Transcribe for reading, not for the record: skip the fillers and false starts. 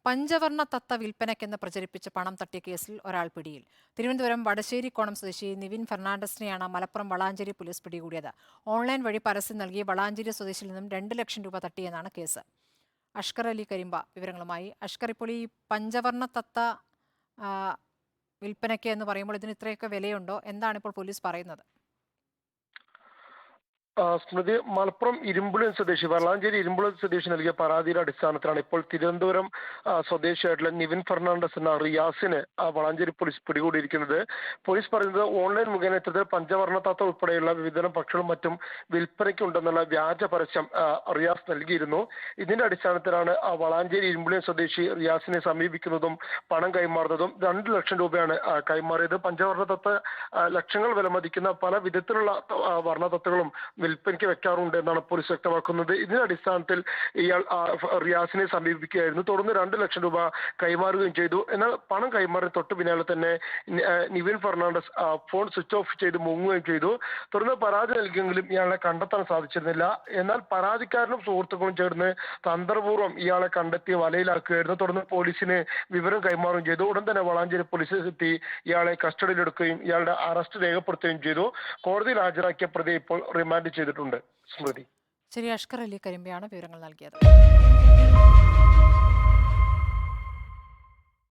പഞ്ചവർണ്ണ തത്ത വിൽപ്പനയ്ക്കെന്ന് പ്രചരിപ്പിച്ച് പണം തട്ടിയ കേസിൽ ഒരാൾ പിടിയിൽ. തിരുവനന്തപുരം വടശ്ശേരിക്കോണം സ്വദേശി നിവിൻ ഫെർണാണ്ടസിനെയാണ് മലപ്പുറം വളാഞ്ചേരി പോലീസ് പിടികൂടിയത്. ഓൺലൈൻ വഴി പരസ്യം നൽകി വളാഞ്ചേരി സ്വദേശിയിൽ നിന്നും 2 ലക്ഷം രൂപ തട്ടിയെന്നാണ് കേസ്. അഷ്കർ അലി കരിമ്പ വിവരങ്ങളുമായി. അഷ്കർ, ഇപ്പോൾ ഈ പഞ്ചവർണ്ണ തത്ത ആ, വിൽപ്പനയ്ക്ക് എന്ന് പറയുമ്പോൾ ഇതിന് ഇത്രയൊക്കെ വിലയുണ്ടോ? എന്താണ് ഇപ്പോൾ പോലീസ് പറയുന്നത്? സ്മൃതി, മലപ്പുറം ഇരുമ്പുളി സ്വദേശി വളാഞ്ചേരി ഇരുമ്പുളി സ്വദേശി നൽകിയ പരാതിയുടെ അടിസ്ഥാനത്തിലാണ് ഇപ്പോൾ തിരുവനന്തപുരം സ്വദേശിയായിട്ടുള്ള നിവിൻ ഫെർണാണ്ടസ് എന്ന റിയാസിന് വളാഞ്ചേരി പോലീസ് പിടികൂടിയിരിക്കുന്നത്. പോലീസ് പറയുന്നത് ഓൺലൈൻ മുഖേന ഇത്തരത്തിൽ പഞ്ചവർണ്ണ തത്ത ഉൾപ്പെടെയുള്ള വിവിധ പക്ഷികളും മറ്റും വിൽപ്പനയ്ക്കുണ്ടെന്നുള്ള വ്യാജ പരസ്യം റിയാസ് നൽകിയിരുന്നു. ഇതിന്റെ അടിസ്ഥാനത്തിലാണ് വളാഞ്ചേരി ഇരുമ്പുളി സ്വദേശി റിയാസിനെ സമീപിക്കുന്നതും പണം കൈമാറുന്നതും. 2 ലക്ഷം രൂപയാണ് കൈമാറിയത്. പഞ്ചവർണ്ണ തത്ത ലക്ഷങ്ങൾ വിലമതിക്കുന്ന പല വിധത്തിലുള്ള വർണ്ണതത്തകളും വിൽപ്പനയ്ക്ക് വെക്കാറുണ്ട് എന്നാണ് പോലീസ് വ്യക്തമാക്കുന്നത്. ഇതിന്റെ അടിസ്ഥാനത്തിൽ ഇയാൾ റിയാസിനെ സമീപിക്കുകയായിരുന്നു. തുടർന്ന് 2 ലക്ഷം രൂപ കൈമാറുകയും ചെയ്തു. എന്നാൽ പണം കൈമാറി തൊട്ട് പിന്നാലെ തന്നെ Nivin Fernandes phone switch off ചെയ്ത് മുങ്ങുകയും ചെയ്തു. തുടർന്ന് പരാതി നൽകിയെങ്കിലും ഇയാളെ കണ്ടെത്താൻ സാധിച്ചിരുന്നില്ല. എന്നാൽ പരാതിക്കാരനും സുഹൃത്തുക്കളും ചേർന്ന് തന്ത്രപൂർവ്വം ഇയാളെ കണ്ടെത്തി വലയിലാക്കുകയായിരുന്നു. തുടർന്ന് പോലീസിന് വിവരം കൈമാറുകയും ചെയ്തു. ഉടൻ തന്നെ വളാഞ്ചേരി പോലീസ് എത്തി ഇയാളെ കസ്റ്റഡിയിലെടുക്കുകയും ഇയാളുടെ അറസ്റ്റ് രേഖപ്പെടുത്തുകയും ചെയ്തു. കോടതിയിൽ ഹാജരാക്കിയ പ്രതി ഇപ്പോൾ റിമാൻഡ് ചെയ്തിട്ടുണ്ട്. സ്മൃതി. ശരി, അഷ്കർ അലി കരിമ്പയാണ് വിവരങ്ങൾ നൽകിയത്.